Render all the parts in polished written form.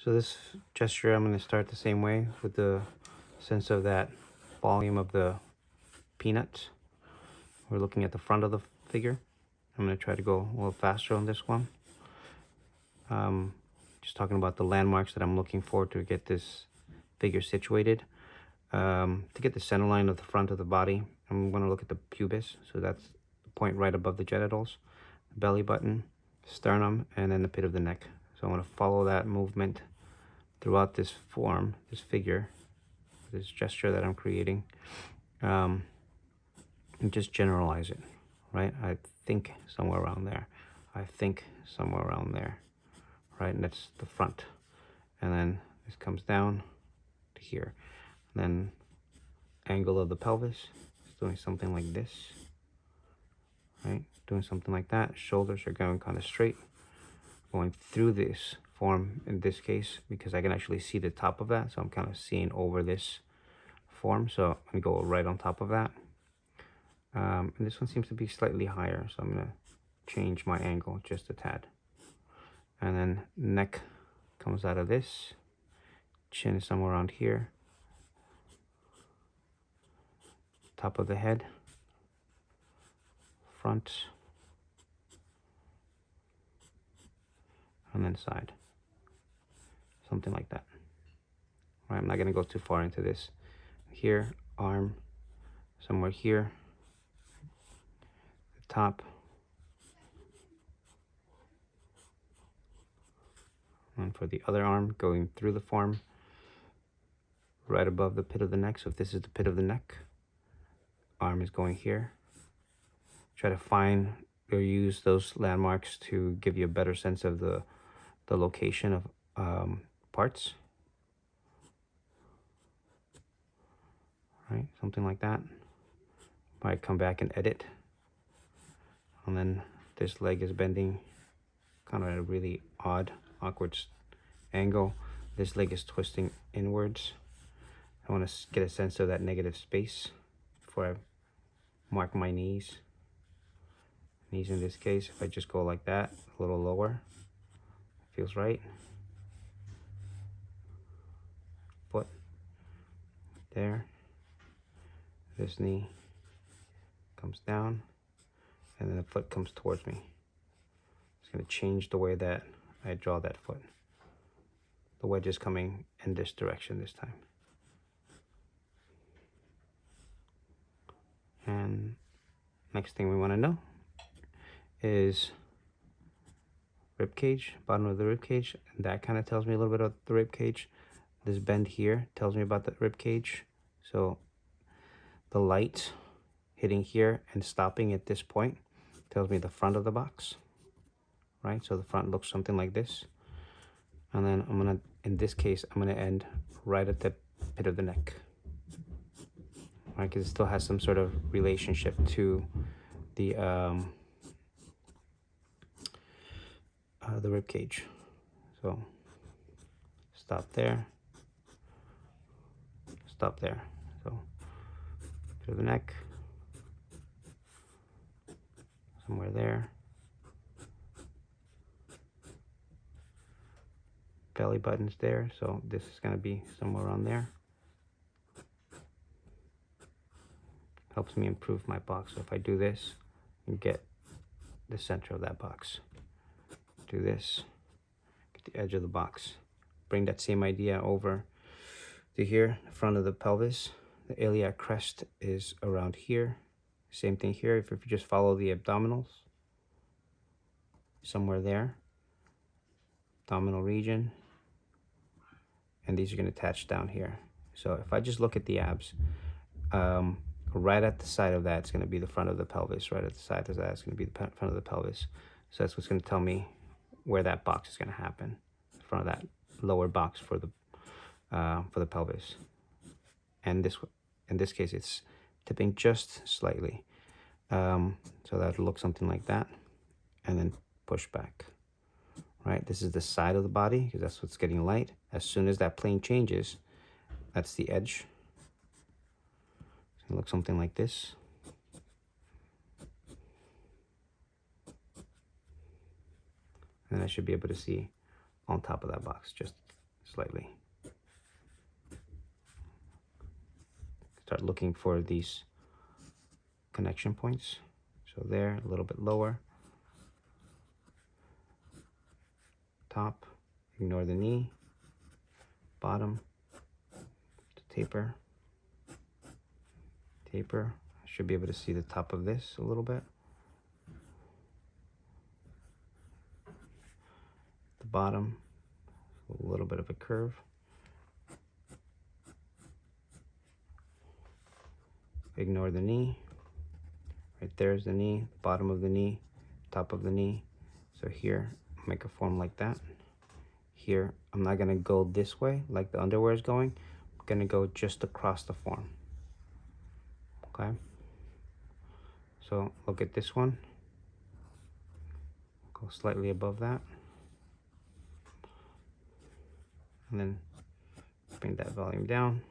So this gesture, I'm going to start the same way with the sense of that volume of the peanuts. We're looking at the front of the figure. I'm going to try to go a little faster on this one. Just talking about the landmarks that I'm looking for to get this figure situated. To get the center line of the front of the body, I'm going to look at the pubis. So that's the point right above the genitals, the belly button, sternum, and then the pit of the neck. So I want to follow that movement throughout this form, this figure, this gesture that I'm creating, and just generalize it, right? I think somewhere around there. I think somewhere around there, right? And that's the front. And then this comes down to here. And then angle of the pelvis is doing something like this, right? Doing something like that. Shoulders are going kind of straight, going through this form in this case, because I can actually see the top of that. So I'm kind of seeing over this form. So I'm gonna go right on top of that. And this one seems to be slightly higher. So I'm gonna change my angle just a tad. And then neck comes out of this. Chin is somewhere around here. Top of the head. Front. And then side. Something like that. All right, I'm not gonna go too far into this. Here, arm, somewhere here. The top. And for the other arm, going through the form, right above the pit of the neck. So if this is the pit of the neck, arm is going here. Try to find or use those landmarks to give you a better sense of the location of parts. Right, something like that. Might come back and edit. And then this leg is bending kind of at a really odd, awkward angle. This leg is twisting inwards. I want to get a sense of that negative space before I mark my knees. Knees in this case, if I just go like that, a little lower, feels right. Foot there. This knee comes down, and then the foot comes towards me. It's going to change the way that I draw that foot. The wedge is coming in this direction this time. And next thing we want to know is rib cage, bottom of the rib cage. And that kind of tells me a little bit about the rib cage. This bend here tells me about the rib cage. So the light hitting here and stopping at this point tells me the front of the box, right? So the front looks something like this. And then I'm gonna, in this case, I'm gonna end right at the pit of the neck, right? Because it still has some sort of relationship to the rib cage. So stop there, stop there. So pit of the neck, somewhere there. Belly button's there, so this is going to be somewhere around there. Helps me improve my box. So if I do this and get the center of that box, do this, get the edge of the box, bring that same idea over to here, the front of the pelvis. The iliac crest is around here. Same thing here. If you just follow the abdominals, somewhere there, abdominal region. And these are going to attach down here. So if I just look at the abs, right at the side of that, it's going to be the front of the pelvis. Right at the side of that, it's going to be the front of the pelvis. So that's what's going to tell me where that box is going to happen. The front of that lower box for the pelvis. And this, in this case, it's tipping just slightly. So that'll look something like that. And then push back. Right, this is the side of the body because that's what's getting light. As soon as that plane changes, that's the edge. It's gonna look something like this. And I should be able to see on top of that box, just slightly. Start looking for these connection points. So there, a little bit lower. Top, ignore the knee. Bottom, taper. Taper. I should be able to see the top of this a little bit. The bottom, a little bit of a curve. Ignore the knee. Right there's the knee, bottom of the knee, top of the knee. So here, make a form like that. Here, I'm not gonna go this way like the underwear is going. I'm gonna go just across the form. Okay? So look at this one. Go slightly above that. And then bring that volume down.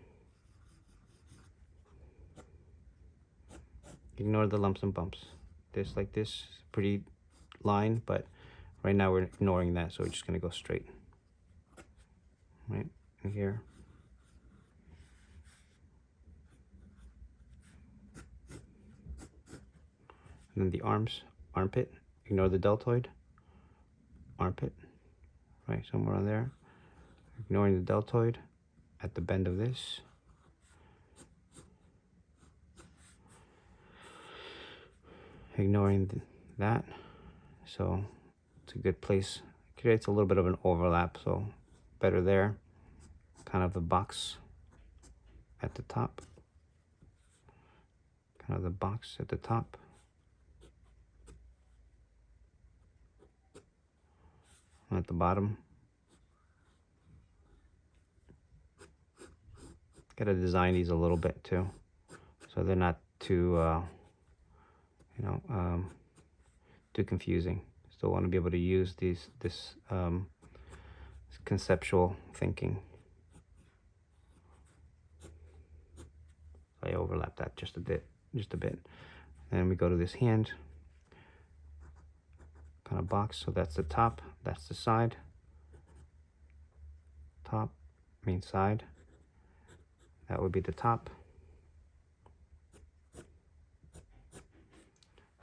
Ignore the lumps and bumps. This like this, pretty line, but right now we're ignoring that, so we're just gonna go straight. Right in here. And then the arms, armpit, ignore the deltoid. Armpit, right, somewhere on there. Ignoring the deltoid at the bend of this. Ignoring that. So it's a good place. It creates a little bit of an overlap, so better there. Kind of the box at the top. Kind of the box at the top. And at the bottom. Gotta design these a little bit too, so they're not too, too confusing. Still want to be able to use this conceptual thinking. I overlap that just a bit. And we go to this hand, kind of box. So that's the top, that's the side. Top, means side. That would be the top.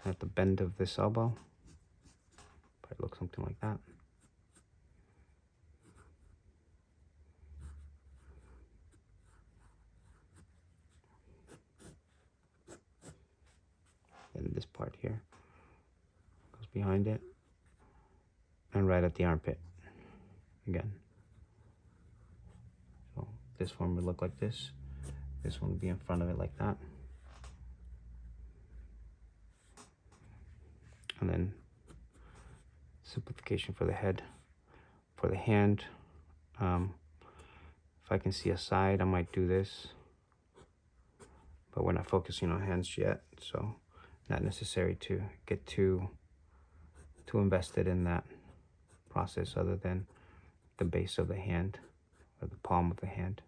At the bend of this elbow, probably look something like that. And this part here goes behind it, and right at the armpit again. So this one would look like this. This one would be in front of it like that. And then simplification for the head. For the hand, if I can see a side, I might do this. But we're not focusing on hands yet, so not necessary to get too invested in that process other than the base of the hand or the palm of the hand.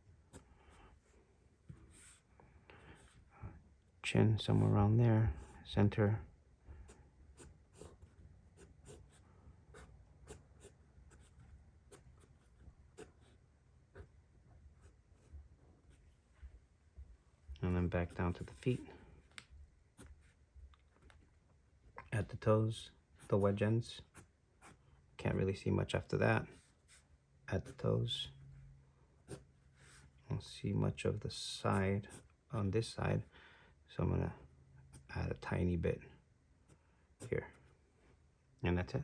Chin somewhere around there, center. And then back down to the feet. At the toes, the wedge ends. Can't really see much after that. At the toes. Don't see much of the side on this side. So I'm gonna add a tiny bit here. And that's it.